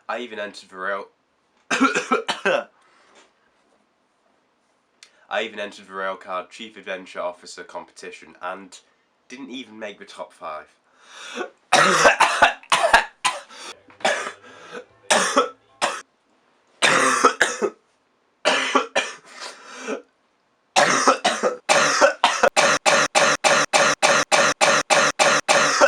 I even entered the rail. I even entered the Railcard Chief Adventure Officer competition and didn't even make the top 5.